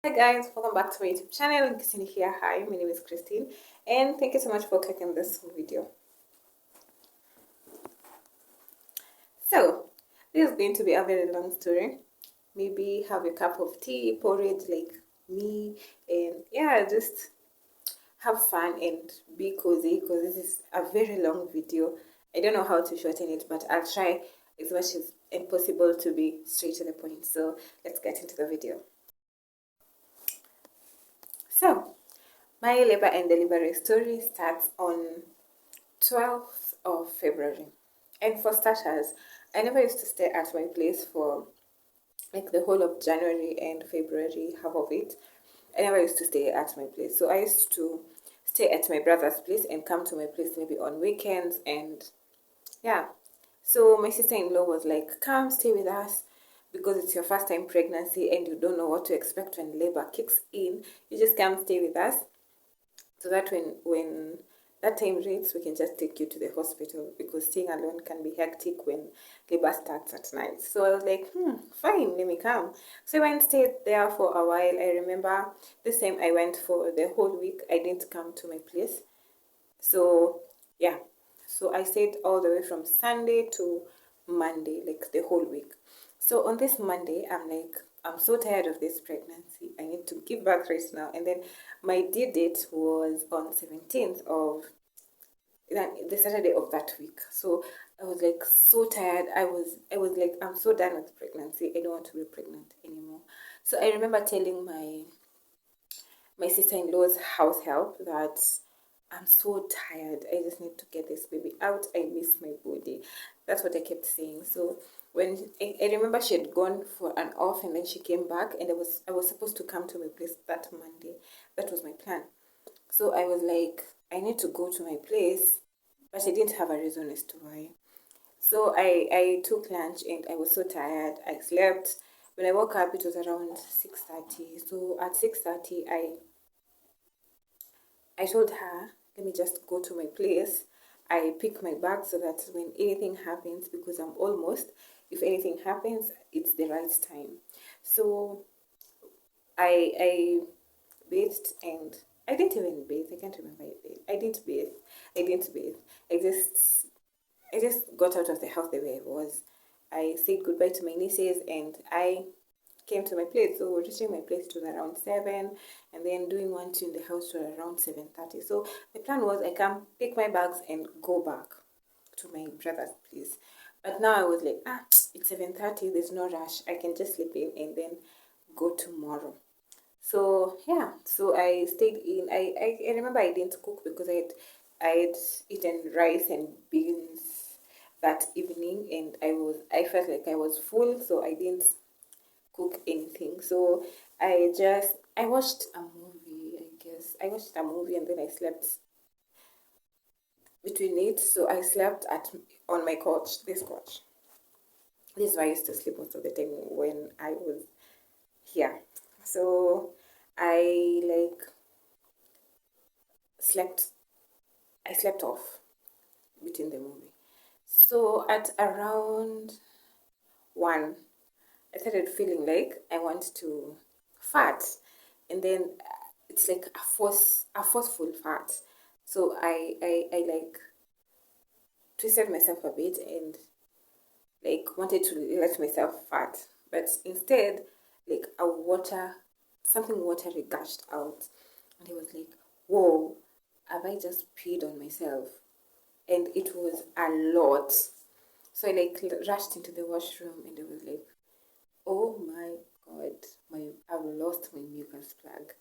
Hi guys, welcome back to my YouTube channel. Christine here. Hi, my name is Christine, and thank you so much for clicking this video. So, this is going to be a very long story. Maybe have a cup of tea, porridge like me, and yeah, just have fun and be cozy because this is a very long video. I don't know how to shorten it, but I'll try as much as possible to be straight to the point. So, let's get into the video. So, my labor and delivery story starts on 12th of February. And for starters, I never used to stay at my place for like the whole of January and February, half of it. I never used to stay at my place. So I used to stay at my brother's place and come to my place maybe on weekends. And yeah, so my sister-in-law was like, come stay with us because it's your first time pregnancy and you don't know what to expect when labor kicks in. You just come stay with us so that when that time reaches, we can just take you to the hospital because staying alone can be hectic when labor starts at night. So I was like, fine, let me come. So I went stayed there for a while. I remember this time I went for the whole week. I didn't come to my place. So yeah, so I stayed all the way from Sunday to Monday, like the whole week. So on this Monday, I'm like, I'm so tired of this pregnancy. I need to give birth right now. And then my due date was on 17th of the Saturday of that week. So I was like so tired. I was like, I'm so done with pregnancy. I don't want to be pregnant anymore. So I remember telling my sister-in-law's house help that I'm so tired. I just need to get this baby out. I miss my body. That's what I kept saying. So when I remember she had gone for an off and then she came back and I was supposed to come to my place that Monday. That was my plan. So I was like, I need to go to my place, but I didn't have a reason as to why. So I took lunch and I was so tired. I slept. When I woke up, it was around 6:30. So at 6:30, I told her, let me just go to my place. I pick my bag so that when anything happens, because I'm almost, if anything happens, it's the right time. So I bathed and I didn't even bathe. I can't remember I bathed. I didn't bathe. I didn't bathe. I just got out of the house the way I was. I said goodbye to my nieces and I came to my place. So reaching my place to around 7 and then doing 1 2 in the house to around 7:30. So the plan was I come pick my bags and go back to my brother's place. But now I was like, it's 7:30, there's no rush. I can just sleep in and then go tomorrow. So yeah, so I stayed in. I remember I didn't cook because I had eaten rice and beans that evening and I felt like I was full, so I didn't cook anything. So I watched a movie, I guess. I watched a movie and then I slept between it. So I slept at on my couch, this couch. This is where I used to sleep most of the time when I was here. So I like slept I slept off between the movie. So at around 1, I started feeling like I want to fart, and then it's like a forceful fart. So I like twisted myself a bit and like wanted to let myself fart, but instead like something watery gushed out, and I was like, whoa, have I just peed on myself? And it was a lot. So I like rushed into the washroom and I was like, oh my god, I've lost my mucus plug.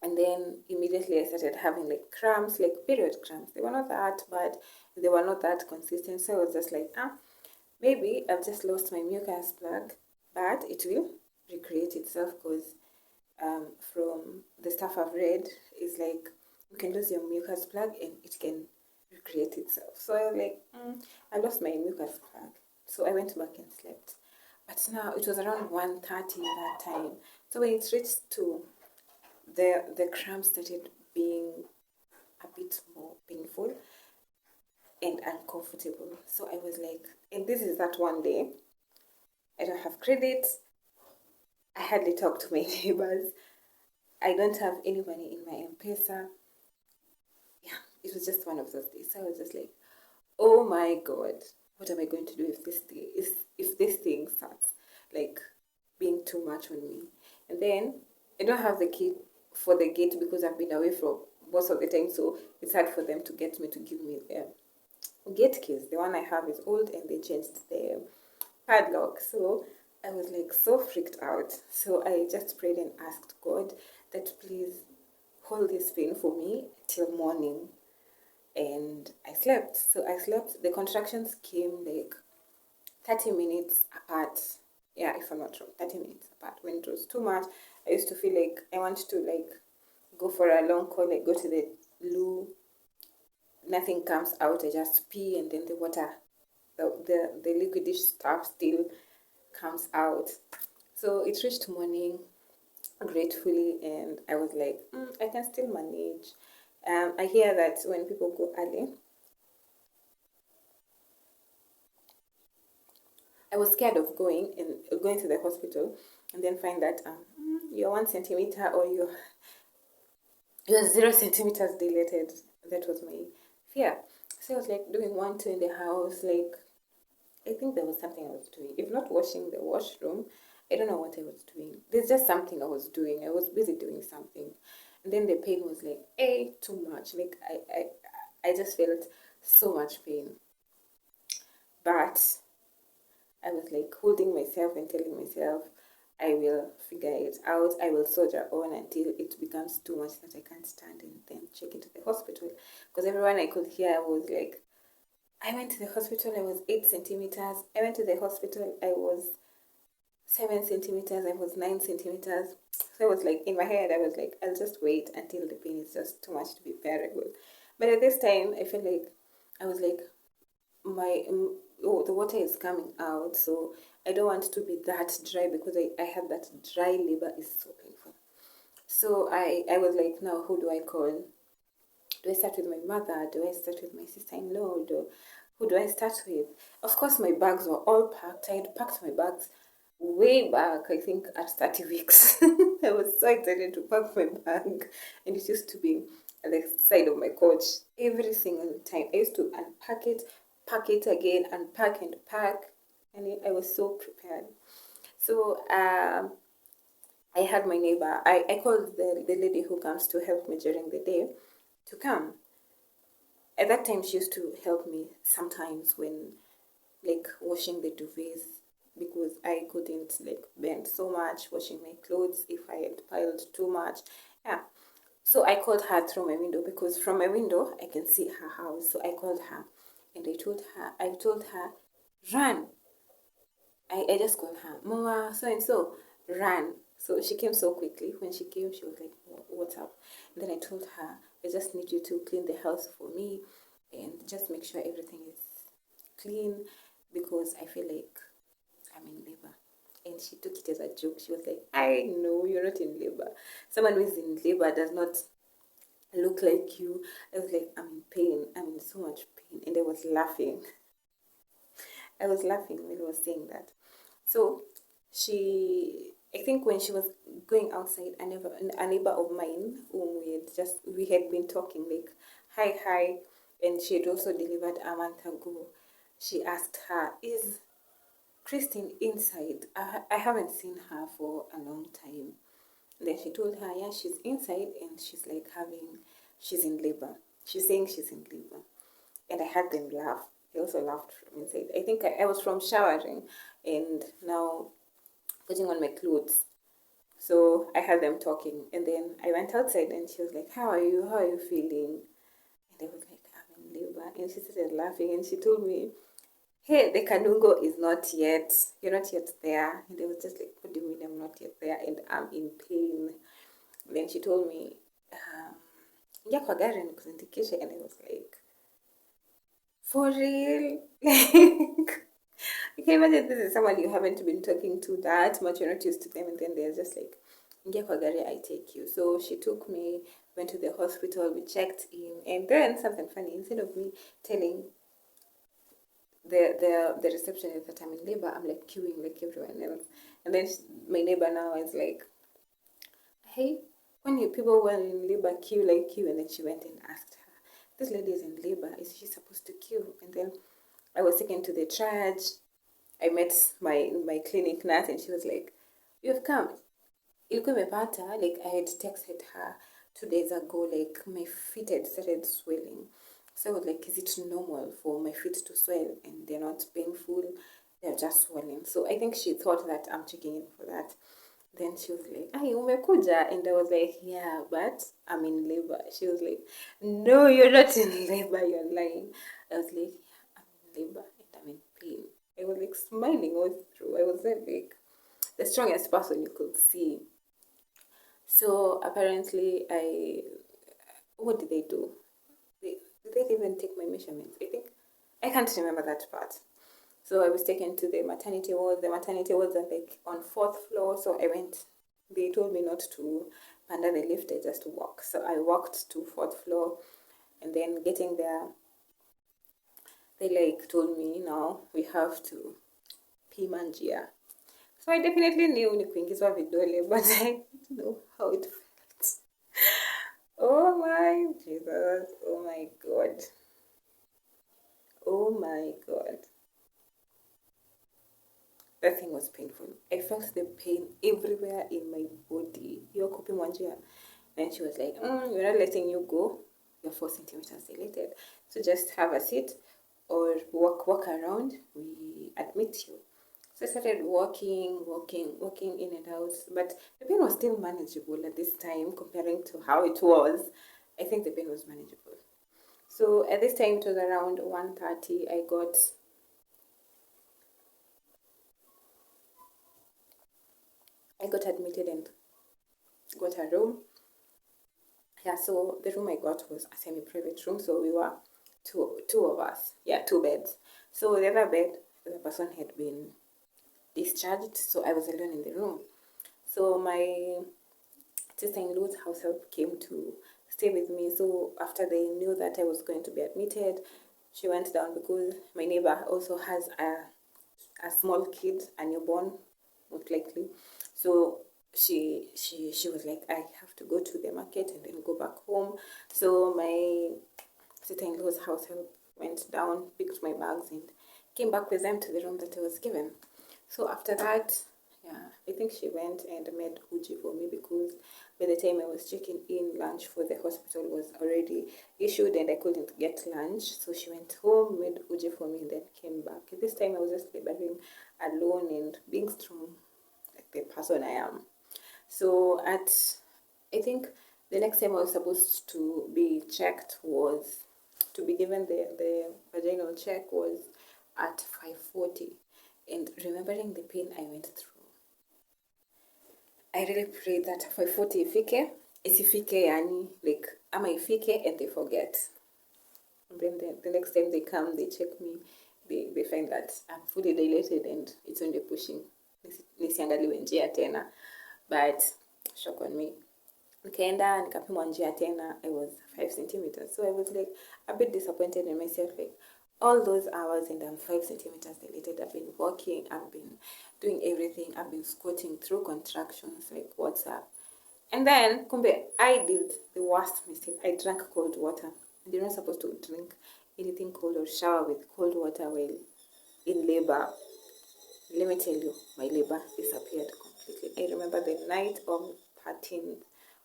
And then immediately I started having like cramps, like period cramps. They were not that bad, they were not that consistent. So I was just like, maybe I've just lost my mucus plug, but it will recreate itself because from the stuff I've read is like you can lose your mucus plug and it can recreate itself. So I was like, I lost my mucus plug. So I went back and slept. But now it was around 1:30 that time. So when it reached to the cramps started being a bit more painful and uncomfortable. So I was like, and this is that one day I don't have credit. I hardly talk to my neighbors. I don't have any money in my M-Pesa. Yeah, it was just one of those days. So I was just like, oh my God, what am I going to do if this thing starts like being too much on me? And then I don't have the key for the gate because I've been away from most of the time, so it's hard for them to get me to give me gate keys. The one I have is old and they changed the padlock. So I was like so freaked out. So I just prayed and asked God that please hold this pain for me till morning. And I slept. So I slept. The contractions came like 30 minutes apart. Yeah, if I'm not wrong, 30 minutes apart. When it was too much, I used to feel like I want to like go for a long call, like go to the loo. Nothing comes out. I just pee and then the water, the liquidish stuff still comes out. So it reached morning gratefully, and I was like, I can still manage. I hear that when people go early, I was scared of going to the hospital and then find that you're 1 centimeter or you're 0 centimeters dilated. That was my fear. So I was like doing 1, 2 in the house. Like I think there was something I was doing. If not washing the washroom, I don't know what I was doing. There's just something I was doing. I was busy doing something. And then the pain was like, too much. Like I just felt so much pain. But I was like holding myself and telling myself, I will figure it out. I will soldier on until it becomes too much that I can't stand and then check into the hospital. Because everyone I could hear was like, I went to the hospital, I was 8 centimeters. I went to the hospital, I was 7 centimeters, I was 9 centimeters. So I was like, in my head, I was like, I'll just wait until the pain is just too much to be bearable. But at this time, I felt like, I was like, the water is coming out, so I don't want to be that dry because I had that dry labor is so painful. So I was like, now who do I call? Do I start with my mother? Do I start with my sister-in-law? Who do I start with? Of course, my bags were all packed. I had packed my bags way back, I think at 30 weeks. I was so excited to pack my bag, and it used to be at the side of my couch every single time. I used to unpack it, pack it again, unpack and pack, and I was so prepared. So I had my neighbor. I called the lady who comes to help me during the day to come. At that time, she used to help me sometimes when like washing the duvets because I couldn't like bend so much, washing my clothes if I had piled too much. Yeah. So I called her through my window because from my window I can see her house. So I called her and I told her, run. I just called her, Mama, so and so, run. So she came so quickly. When she came, she was like, what's up? And then I told her, I just need you to clean the house for me and just make sure everything is clean because I feel like I'm in labor. And she took it as a joke. She was like, I know you're not in labor. Someone who is in labor does not look like you. I was like, I'm in pain. I'm in so much pain. And I was laughing. I was laughing when I was saying that. So I think when she was going outside, a neighbor of mine whom we had been talking like, hi, and she had also delivered a month ago. She asked her, is Christine inside? I haven't seen her for a long time. And then she told her, yeah, she's inside and she's in labor. She's saying she's in labor. And I had them laugh. They also laughed from inside. I think I was from showering and now putting on my clothes. So I had them talking. And then I went outside and she was like, how are you? How are you feeling? And I was like, I'm in labor. And she started laughing and she told me, hey, the Kanungo is not yet. You're not yet there. And I was just like, what do you mean I'm not yet there? And I'm in pain. And then she told me, yeah, kwa gari nikusindikize. And I was like, for real? Like, you can imagine this is someone you haven't been talking to that much, you're not used to them, and then they're just like, ingia kwa gari, I take you. So she took me, went to the hospital, we checked in, and then something funny, instead of me telling the receptionist that I'm in labor, I'm like queuing like everyone else. And then my neighbor now is like, hey, when you people were in labor, queue like queue. And then she went and asked her, this lady is in labor, is she supposed to queue? And then I was taken to the triage. I met my clinic nurse, and she was like, you've come. Ilikuwa imepata, like I had texted her 2 days ago, like my feet had started swelling. So I was like, is it normal for my feet to swell and they're not painful? They're just swelling. So I think she thought that I'm checking in for that. Then she was like, "Ay, umekuja?" And I was like, "Yeah, but I'm in labor." She was like, "No, you're not in labor, you're lying." I was like, "Yeah, I'm in labor and I'm in pain." I was like smiling all through. I was like the strongest person you could see. So apparently what did they do? Did they even take my measurements? I can't remember that part. So I was taken to the maternity ward. The maternity was like on 4th floor. So I went. They told me not to under the lift, just to walk. So I walked to 4th floor, and then getting there, they like told me, now we have to pee manjia. So I definitely knew ni kuingizwa vidole, but I didn't know how it felt. Oh my Jesus! Oh my God! Oh my God! That thing was painful. I felt the pain everywhere in my body. You're coping one year. And she was like, we're not letting you go. You're 4 centimeters dilated. So just have a seat or walk around. We admit you. So I started walking in and out. But the pain was still manageable at this time comparing to how it was. I think the pain was manageable. So at this time, it was around 1:30. I got admitted and got a room. Yeah, so the room I got was a semi-private room, so we were two of us. Yeah, 2 beds. So the other bed, the person had been discharged, so I was alone in the room. So my sister-in-law's house help came to stay with me. So after they knew that I was going to be admitted, she went down because my neighbor also has a small kid, a newborn, most likely. So she was like, I have to go to the market and then go back home. So my sister-in-law's house help went down, picked my bags, and came back with them to the room that I was given. So after that, yeah, I think she went and made uji for me because by the time I was checking in, lunch for the hospital was already issued and I couldn't get lunch. So she went home, made uji for me, and then came back. This time I was just laboring alone and being strong, like the person I am. So I think the next time I was supposed to be checked was, to be given the vaginal check was at 5:40. And remembering the pain I went through, I really prayed that 5:40 ifike, isifike yani, like ama ifike and they forget. And then the next time they come, they check me, they find that I'm fully dilated and it's only pushing. Nisiangaliwe njia tena. But shock on me. Nikaenda nikapimwa njia tena. I was 5 centimeters. So I was like a bit disappointed in myself, like all those hours and I'm 5 centimeters dilated. I've been walking, I've been doing everything, I've been squatting through contractions, like what's up? And then kumbe I did the worst mistake. I drank cold water. And you're not supposed to drink anything cold or shower with cold water while in labor. Let me tell you, my labor disappeared completely. I remember the night of 13th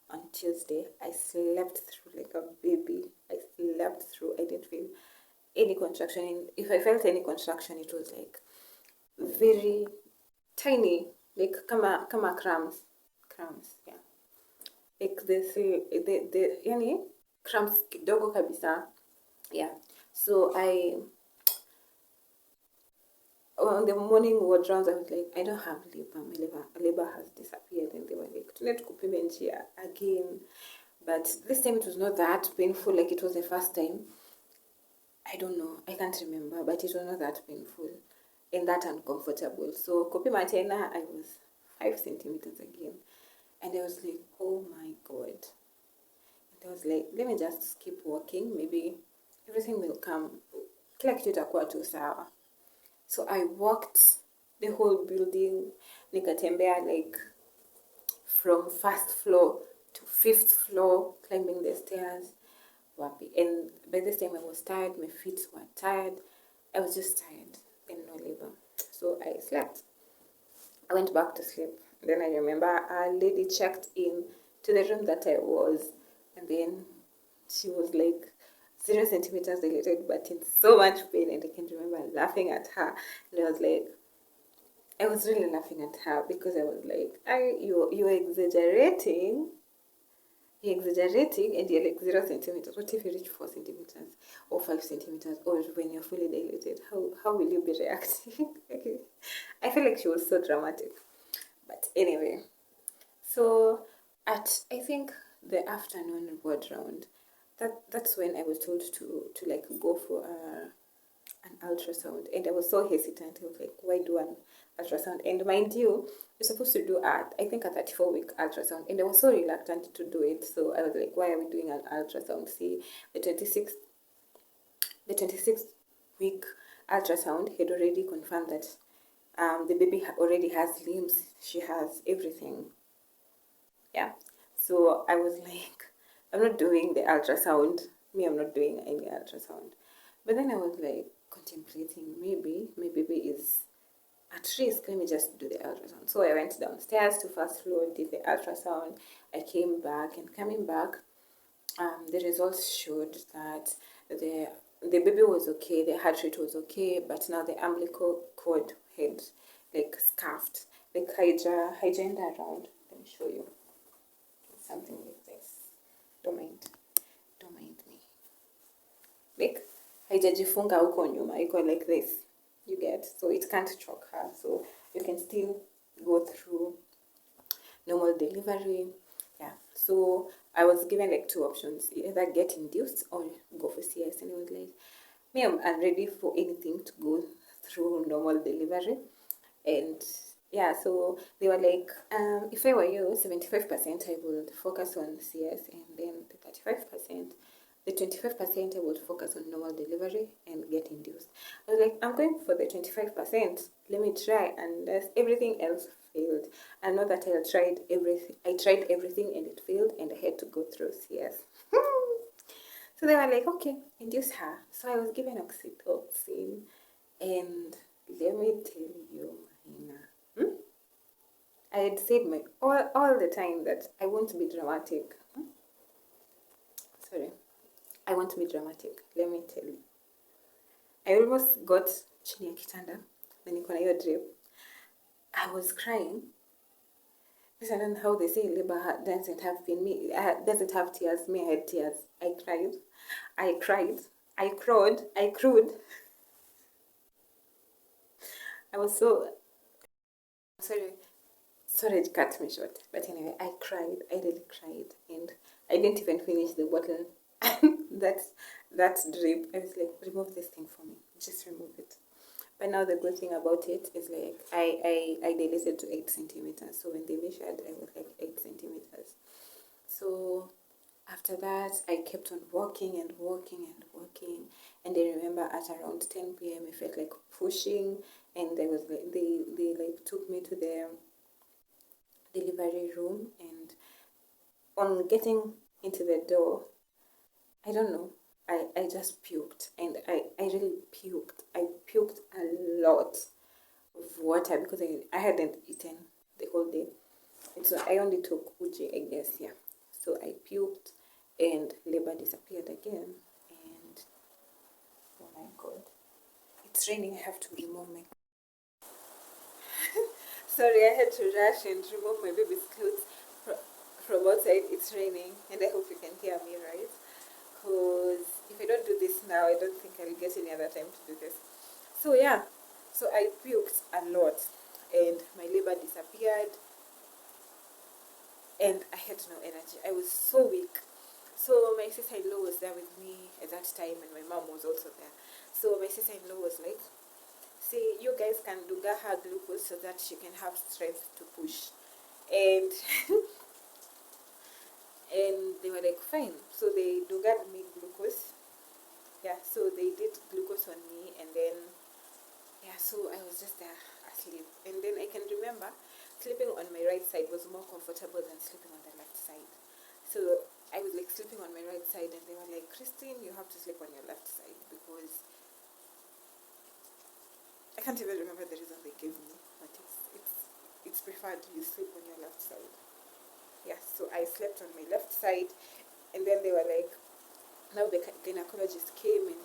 on Tuesday, I slept through like a baby. I slept through. I didn't feel any contraction. If I felt any contraction, it was like very tiny, like kama crumbs, yeah. Like the yani crumbs kidogo kabisa, yeah. So on the morning ward rounds, I was like, I don't have labor. My labor has disappeared. And they were like, let's kupime njia again. But this time it was not that painful like it was the first time. I don't know. I can't remember. But it was not that painful and that uncomfortable. So kupima tena, I was 5 centimeters again. And I was like, oh my God. And I was like, let me just keep walking. Maybe everything will come. Kila kitu itakuwa tu sawa. So I walked the whole building, nikatembea like from first floor to fifth floor, climbing the stairs. Wapi. And by this time I was tired, my feet were tired. I was just tired and no labor. So I slept. I went back to sleep. Then I remember a lady checked in to the room that I was, and then she was like 0 centimeters dilated, but in so much pain. And I can remember laughing at her. And I was like, I was really laughing at her because I was like, you're exaggerating. You're exaggerating, and you're like 0 centimeters. What if you reach 4 centimeters or 5 centimeters, or when you're fully dilated? How will you be reacting? I feel like she was so dramatic. But anyway, so at I think the afternoon reward round, that's when I was told to like go for an ultrasound, and I was so hesitant. I was like, why do an ultrasound? And mind you, you're supposed to do I think a 34-week ultrasound, and I was so reluctant to do it. So I was like, why are we doing an ultrasound? See, the 26th week ultrasound had already confirmed that the baby already has limbs, she has everything. Yeah, so I was like, I'm not doing the ultrasound. I'm not doing any ultrasound. But then I was like contemplating, maybe my baby is at risk, let me just do the ultrasound. So I went downstairs to first floor, did the ultrasound. I came back, and coming back, the results showed that the baby was okay, the heart rate was okay, but now the umbilical cord had like scuffed, like hijained around. Let me show you something like this. Don't mind me. Like haijajifunga huko nyuma, iko like this. You get, so it can't choke her, so you can still go through normal delivery. Yeah, so I was given like two options: either get induced or go for CS. And I was like, I'm ready for anything to go through normal delivery. And yeah, so they were like, if I were you, 75% I would focus on CS, and then the 25% I would focus on normal delivery and get induced. I was like, I'm going for the 25%. Let me try, unless everything else failed. I know that I tried everything and it failed, and I had to go through CS. So they were like, okay, induce her. So I was given oxytocin, and let me tell you, Mahina, I had said all the time that I want to be dramatic. Sorry, I want to be dramatic. Let me tell you, I almost got chini ya kitanda na niko na hiyo drip. I was crying. Because I don't know how they say labor doesn't have pain. Doesn't have tears. Me, I had tears. I cried. I crowed. I was so sorry to cut me short. But anyway, I cried. I really cried, and I didn't even finish the bottle. that drip. I was like, remove this thing for me. Just remove it. But now the good thing about it is like I dilated to 8 centimeters. So when they measured, I was like 8 centimeters. So after that, I kept on walking. And I remember at around 10 p.m. I felt like pushing, and they like took me to the delivery room. And on getting into the door, I don't know, I just puked, and I really puked. I puked a lot of water because I hadn't eaten the whole day. And so I only took uji, I guess, yeah. So I puked, and labor disappeared again. And oh my god, it's raining. I have to remove my sorry, I had to rush and remove my baby's clothes from outside. It's raining, and I hope you can hear me, right? Because if I don't do this now, I don't think I'll get any other time to do this. So yeah, so I puked a lot, and my labor disappeared, and I had no energy. I was so weak. So my sister-in-law was there with me at that time, and my mom was also there. So my sister-in-law was like, see, you guys can do her glucose so that she can have strength to push. And and they were like, fine. So they got me glucose. Yeah, so they did glucose on me, and then Yeah, so I was just there asleep. And then I can remember sleeping on my right side was more comfortable than sleeping on the left side. So I was like sleeping on my right side, and they were like, Christine, you have to sleep on your left side, because I can't even remember the reason they gave me, but it's preferred you sleep on your left side. Yes, so I slept on my left side, and then they were like, now the gynecologist came, and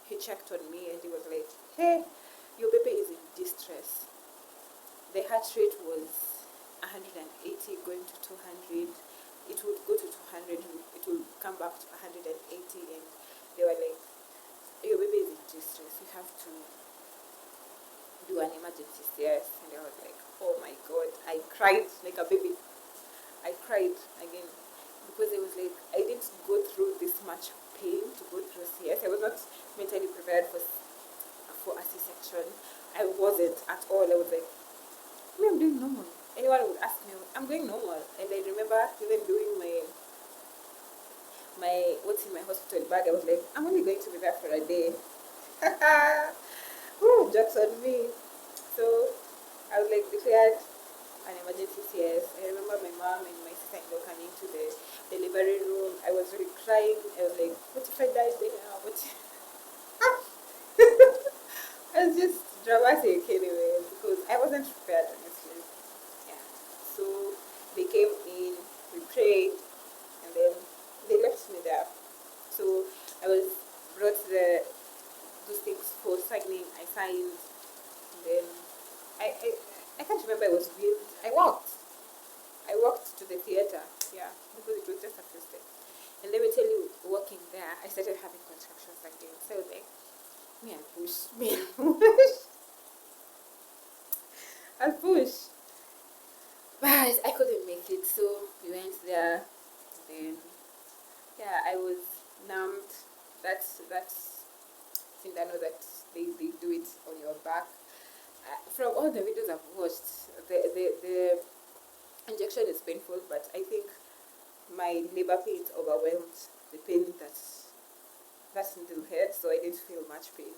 he checked on me, and he was like, hey, your baby is in distress. The heart rate was 180 going to 200. It would go to 200, it would come back to 180, and they were like, your baby is in distress, you have to do an emergency CS. And I was like, oh my god, I cried like a baby. I cried again, because it was like, I didn't go through this much pain to go through CS. I was not mentally prepared for a C-section. I wasn't at all. I was like, I'm doing normal. Anyone would ask me, I'm doing normal. And I remember even doing my what's in my hospital bag. I was like, I'm only going to be there for a day. Ooh, jokes on me. So I was like declared an emergency CS. I remember my mom and my sister-in-law coming to the delivery room. I was really crying. I was like, what if I die there? What? I was just dramatic anyway, because I wasn't prepared, honestly. Yeah. So they came in, we prayed, and then they left me there. So I was brought those things for signing. I signed, and then I can't remember. I was weird. I walked to the theater. Yeah, because it was just a few steps. And let me tell you, walking there, I started having contractions again. So I was like, me and push, me and push, and push. But I couldn't make it, so we went there. Then yeah, I was numbed. That's thing I know that they do it on your back. From all the videos I've watched, the injection is painful, but I think my labor pains overwhelmed the pain that's in the head, so I didn't feel much pain.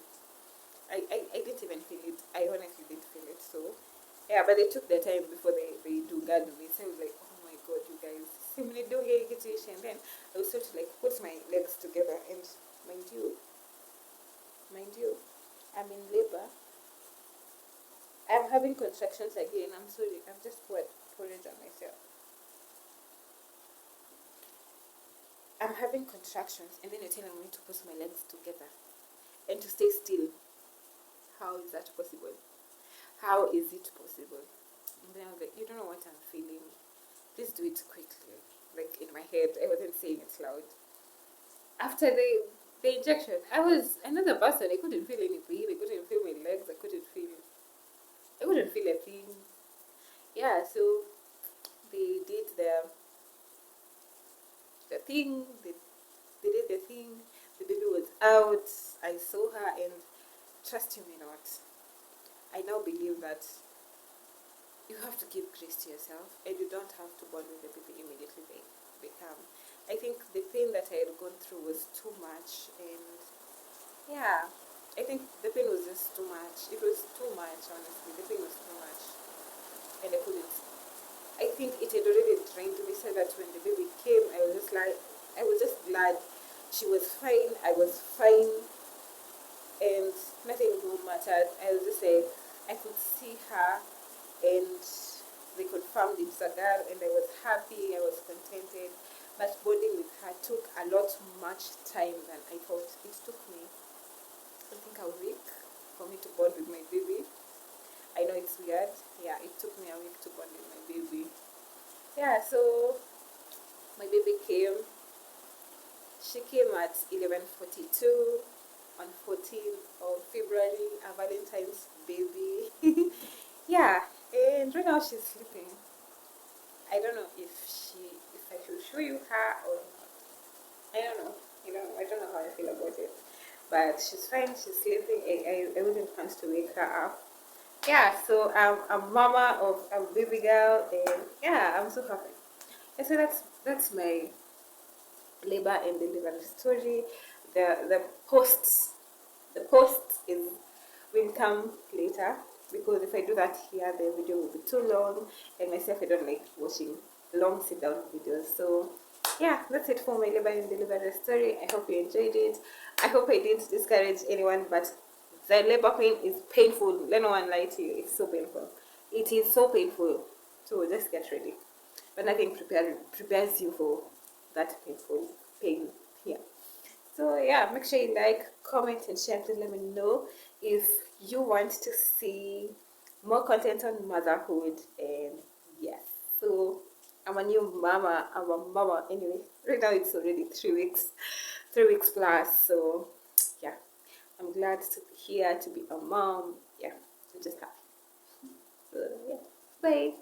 I didn't even feel it. I honestly didn't feel it. So yeah, but they took their time before they do guard me. So I was like, oh my god, you guys, simply do and then I was sort of like put my legs together, and mind you, I'm in labor. I'm having contractions again. I'm sorry. I've just poured porridge on myself. I'm having contractions, and then you're telling me to put my legs together and to stay still. How is that possible? How is it possible? And then I was like, you don't know what I'm feeling. Please do it quickly. Like in my head, I wasn't saying it loud. After the injection, I was another person. I couldn't feel anything. I couldn't feel my legs. I couldn't feel a thing. Yeah, so they did the thing. They did the thing. The baby was out. I saw her, and trust you me not, I now believe that you have to give grace to yourself, and you don't have to bond with the baby immediately they come. I think the pain that I had gone through was too much, and yeah, I think the pain was just too much. It was too much, honestly. The pain was too much, and I couldn't. I think it had already drained me, so that when the baby came, I was just glad she was fine. I was fine, and nothing more mattered. I was just like, I could see her, and they confirmed it's a girl, and I was happy. I was contented. But bonding with her took a lot much time than I thought. It took me, I think, a week for me to bond with my baby. I know it's weird. Yeah, it took me a week to bond with my baby. Yeah, so my baby came. She came at 11:42 on 14th of February, a Valentine's baby. Yeah, and right now she's sleeping. I don't know if I should show you her or not. I don't know. I don't know how I feel about it. But she's fine. She's sleeping. I wouldn't want to wake her up. Yeah. So I'm a mama of a baby girl, and yeah, I'm so happy. And so that's my labor and delivery story. The post is will come later, because if I do that here, the video will be too long, and myself, I don't like watching long sit down videos. So yeah, that's it for my labor and delivery story. I hope you enjoyed it. I hope I didn't discourage anyone, but the labor pain is painful. Let no one lie to you. It's so painful. It is so painful. So just get ready. But nothing prepares you for that painful pain here. So yeah, make sure you like, comment, and share. Please let me know if you want to see more content on motherhood. And yes, so I'm a new mama. I'm a mama anyway. Right now it's already 3 weeks, 3 weeks plus. So yeah, I'm glad to be here, to be a mom. Yeah, I'm just happy. So yeah, bye.